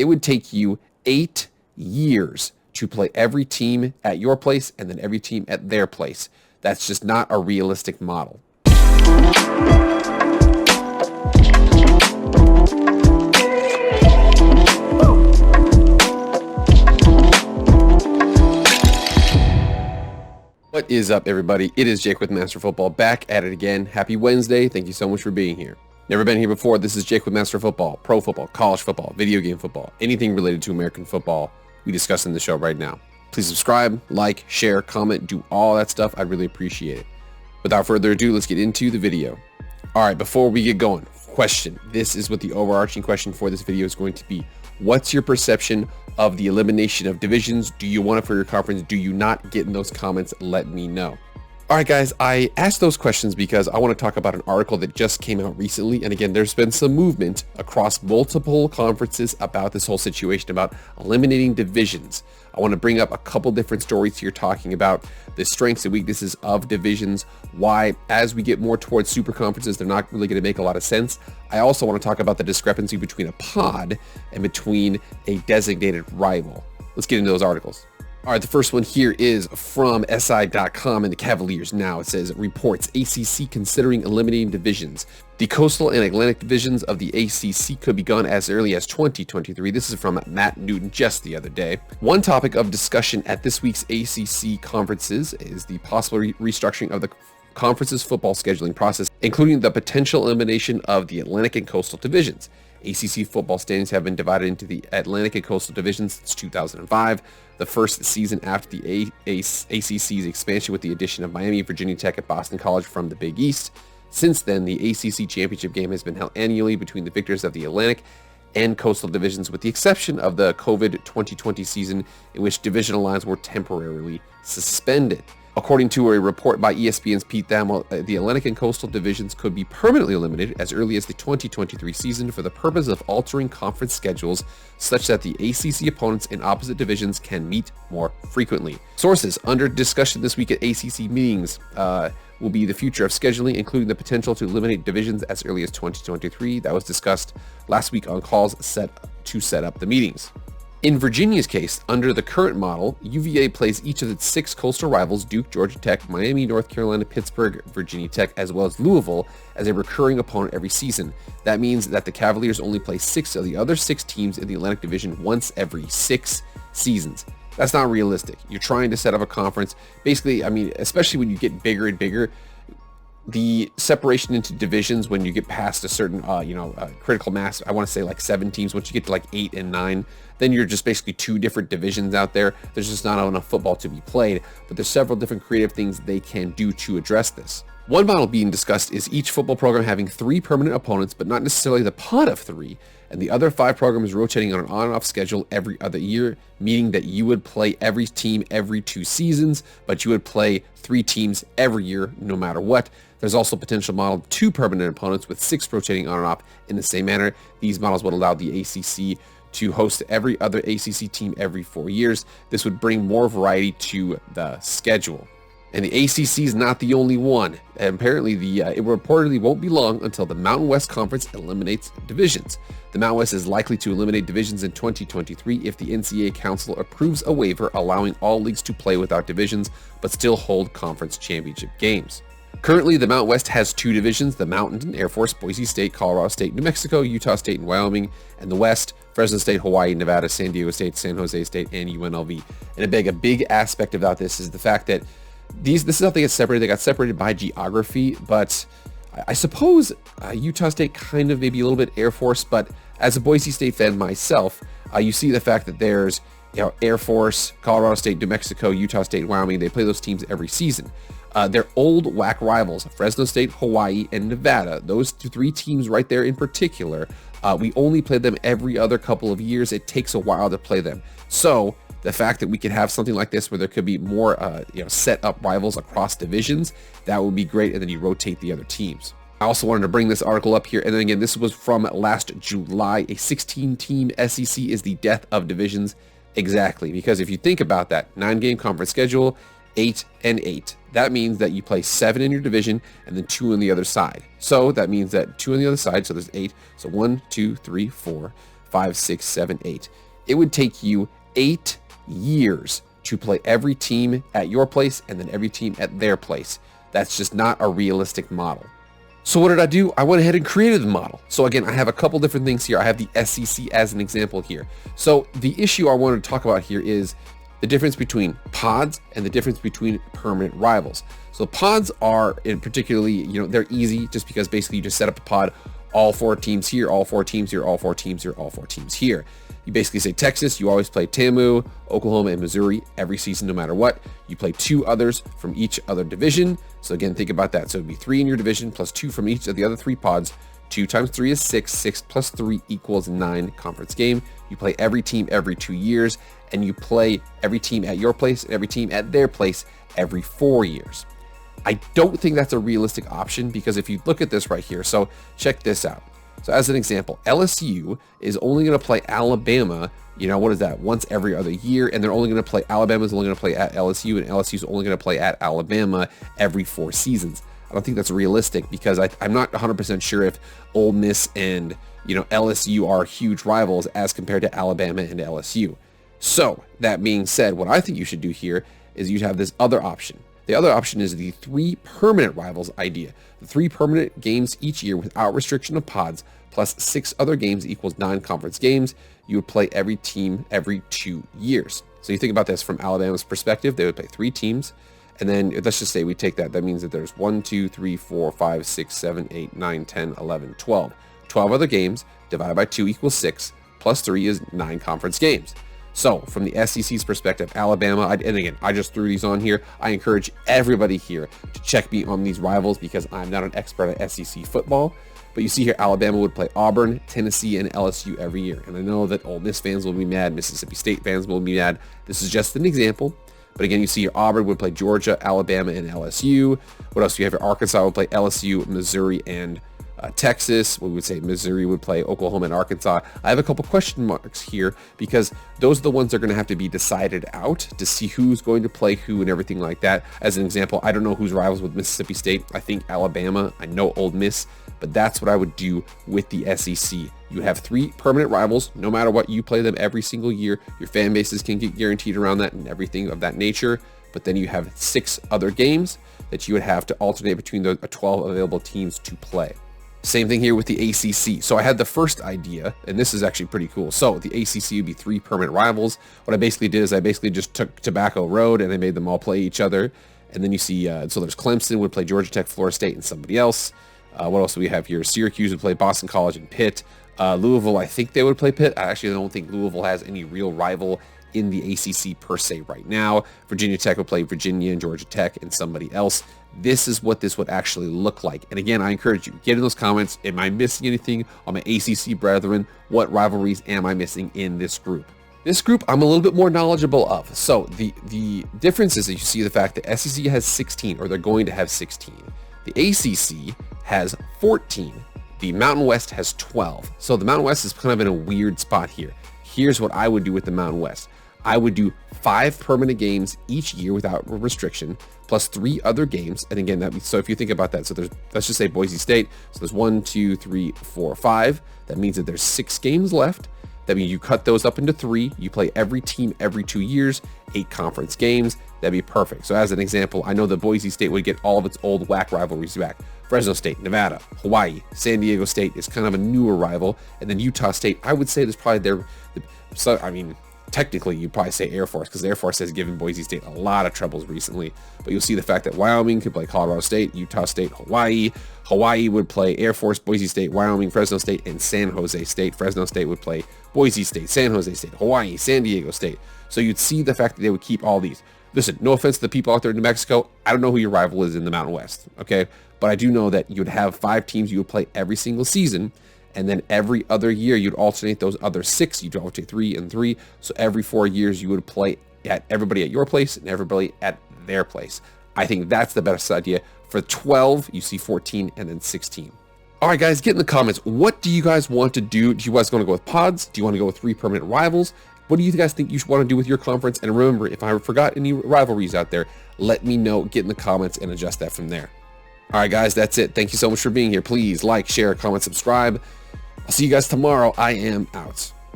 it would take you 8 years to play every team at your place and then every team at their place. That's just not a realistic model. What is up, everybody? It is Jake with Master Football, back at it again. Happy Wednesday. Thank you so much for being here. Never been here before. This is Jake with Master Football, pro football, college football, video game football, anything related to American football we discuss in the show right now. Please subscribe, like, share, comment, do all that stuff. I'd really appreciate it. Without further ado, let's get into the video. All right, before we get going, question. This is what the overarching question for this video is going to be. What's your perception of the elimination of divisions? Do you want it for your conference? Do you not? Get in those comments. Let me know. All right, guys, I asked those questions because I want to talk about an article that just came out recently. And again, there's been some movement across multiple conferences about this whole situation, about eliminating divisions. I want to bring up a couple different stories here talking about the strengths and weaknesses of divisions, why as we get more towards super conferences, they're not really going to make a lot of sense. I also want to talk about the discrepancy between a pod and between a designated rival. Let's get into those articles. All right, the first one here is from SI.com and the Cavaliers Now. It says, reports ACC considering eliminating divisions. The Coastal and Atlantic divisions of the ACC could be gone as early as 2023. This is from Matt Newton just the other day. One topic of discussion at this week's ACC conferences is the possible restructuring of the conference's football scheduling process, including the potential elimination of the Atlantic and Coastal divisions. ACC football standings have been divided into the Atlantic and Coastal divisions since 2005, the first season after the ACC's expansion with the addition of Miami, Virginia Tech, and Boston College from the Big East. Since then, the ACC championship game has been held annually between the victors of the Atlantic and Coastal divisions, with the exception of the COVID 2020 season, in which divisional lines were temporarily suspended. According to a report by ESPN's Pete Thamel, the Atlantic and Coastal divisions could be permanently eliminated as early as the 2023 season for the purpose of altering conference schedules such that the ACC opponents in opposite divisions can meet more frequently. Sources under discussion this week at ACC meetings will be the future of scheduling, including the potential to eliminate divisions as early as 2023. That was discussed last week on calls set up the meetings. In Virginia's case, under the current model, UVA plays each of its 6 coastal rivals, Duke, Georgia Tech, Miami, North Carolina, Pittsburgh, Virginia Tech, as well as Louisville, as a recurring opponent every season. That means that the Cavaliers only play 6 of the other 6 teams in the Atlantic Division once every 6 seasons. That's not realistic. You're trying to set up a conference. Basically, I mean, especially when you get bigger and bigger, the separation into divisions, when you get past a certain, critical mass, I want to say like 7 teams, once you get to like 8 and 9, then you're just basically 2 different divisions out there. There's just not enough football to be played, but there's several different creative things they can do to address this. One model being discussed is each football program having 3 permanent opponents, but not necessarily the pod of 3, and the other 5 programs rotating on an on and off schedule every other year, meaning that you would play every team every 2 seasons, but you would play 3 teams every year no matter what. There's also potential model of 2 permanent opponents with 6 rotating on and off in the same manner. These models would allow the ACC to host every other ACC team every 4 years. This would bring more variety to the schedule. And the ACC is not the only one. And apparently, it reportedly won't be long until the Mountain West Conference eliminates divisions. The Mountain West is likely to eliminate divisions in 2023 if the NCAA Council approves a waiver allowing all leagues to play without divisions, but still hold conference championship games. Currently, the Mountain West has 2 divisions, the Mountain, Air Force, Boise State, Colorado State, New Mexico, Utah State, and Wyoming, and the West, Fresno State, Hawaii, Nevada, San Diego State, San Jose State, and UNLV. And a big aspect about this is the fact that this is how they get separated. They got separated by geography, but I suppose Utah State kind of maybe a little bit Air Force, but as a Boise State fan myself, you see the fact that there's Air Force, Colorado State, New Mexico, Utah State, Wyoming. They play those teams every season. They're old WAC rivals, Fresno State, Hawaii, and Nevada. Those 3 teams right there in particular, we only play them every other couple of years. It takes a while to play them. So the fact that we could have something like this where there could be more set up rivals across divisions, that would be great, and then you rotate the other teams. I also wanted to bring this article up here, and then again, this was from last July. A 16-team SEC is the death of divisions. Exactly, because if you think about that, 9-game conference schedule, 8 and 8. That means that you play 7 in your division and then 2 on the other side. So that means that 2 on the other side, so there's 8. So 1, 2, 3, 4, 5, 6, 7, 8. It would take you 8 years to play every team at your place and then every team at their place. That's just not a realistic model. So what did I do? I went ahead and created the model. So again, I have a couple different things here. I have the SEC as an example here. So the issue I wanted to talk about here is the difference between pods and the difference between permanent rivals. So pods are particularly, they're easy just because basically you just set up a pod, all 4 teams here, all 4 teams here, all 4 teams here, all 4 teams here. You basically say Texas, you always play TAMU, Oklahoma, and Missouri every season no matter what. You play 2 others from each other division. So again, think about that. So it'd be 3 in your division plus 2 from each of the other 3 pods. 2 times 3 is 6. 6 plus 3 equals 9 conference game. You play every team every 2 years, and you play every team at your place and every team at their place every 4 years. I don't think that's a realistic option because if you look at this right here, so check this out. So as an example, LSU is only going to play Alabama, what is that, once every other year, and they're only going to play, Alabama's only going to play at LSU, and LSU's only going to play at Alabama every 4 seasons. I don't think that's realistic because I'm not 100% sure if Ole Miss and LSU are huge rivals as compared to Alabama and LSU. So that being said, what I think you should do here is you have this other option. The other option is the 3 permanent rivals idea. The 3 permanent games each year without restriction of pods plus 6 other games equals 9 conference games. You would play every team every 2 years. So you think about this from Alabama's perspective, they would play 3 teams. And then let's just say we take that. That means that there's 1, 2, 3, 4, 5, 6, 7, 8, 9, 10, 11, 12. 12 other games divided by 2 equals 6 plus 3 is 9 conference games. So from the SEC's perspective, Alabama, and again, I just threw these on here. I encourage everybody here to check me on these rivals because I'm not an expert at SEC football. But you see here, Alabama would play Auburn, Tennessee, and LSU every year. And I know that Ole Miss fans will be mad, Mississippi State fans will be mad. This is just an example. But again, you see here, Auburn would play Georgia, Alabama, and LSU. What else do you have here? Arkansas would play LSU, Missouri, and Texas. We would say Missouri would play Oklahoma and Arkansas. I have a couple question marks here because those are the ones that are going to have to be decided out to see who's going to play who and everything like that. As an example, I don't know who's rivals with Mississippi State. I think Alabama. I know Ole Miss, but that's what I would do with the SEC. You have 3 permanent rivals. No matter what, you play them every single year. Your fan bases can get guaranteed around that and everything of that nature. But then you have 6 other games that you would have to alternate between the 12 available teams to play. Same thing here with the ACC. So I had the first idea, and this is actually pretty cool. So the ACC would be 3 permanent rivals. What I basically did is I basically just took Tobacco Road and I made them all play each other. And then you see, so there's Clemson would play Georgia Tech, Florida State, and somebody else. What else do we have here? Syracuse would play Boston College and Pitt. Louisville, I think they would play Pitt. I actually don't think Louisville has any real rival in the ACC per se right now. Virginia Tech would play Virginia and Georgia Tech and somebody else. This is what this would actually look like. And again, I encourage you, get in those comments. Am I missing anything on my ACC brethren? What rivalries am I missing in this group? This group I'm a little bit more knowledgeable of. So the difference is that you see the fact that SEC has 16, or they're going to have 16. The ACC has 14. The Mountain West has 12. So the Mountain West is kind of in a weird spot here. Here's what I would do with the Mountain West. I would do 5 permanent games each year without restriction, plus 3 other games. And again, so if you think about that, so there's, let's just say Boise State. So there's 1, 2, 3, 4, 5. That means that there's 6 games left. That means you cut those up into 3. You play every team every 2 years, 8 conference games. That'd be perfect. So as an example, I know that Boise State would get all of its old WAC rivalries back. Fresno State, Nevada, Hawaii, San Diego State is kind of a newer rival. And then Utah State, I would say there's probably technically, you'd probably say Air Force because Air Force has given Boise State a lot of troubles recently. But you'll see the fact that Wyoming could play Colorado State, Utah State, Hawaii. Hawaii would play Air Force, Boise State, Wyoming, Fresno State, and San Jose State. Fresno State would play Boise State, San Jose State, Hawaii, San Diego State. So you'd see the fact that they would keep all these. Listen, no offense to the people out there in New Mexico. I don't know who your rival is in the Mountain West, okay? But I do know that you'd have 5 teams you would play every single season. And then every other year, you'd alternate those other 6. You'd alternate 3 and 3. So every 4 years, you would play at everybody at your place and everybody at their place. I think that's the best idea. For 12, you see 14 and then 16. All right, guys, get in the comments. What do you guys want to do? Do you guys want to go with pods? Do you want to go with 3 permanent rivals? What do you guys think you should want to do with your conference? And remember, if I forgot any rivalries out there, let me know. Get in the comments and adjust that from there. All right, guys, that's it. Thank you so much for being here. Please like, share, comment, subscribe. I'll see you guys tomorrow. I am out.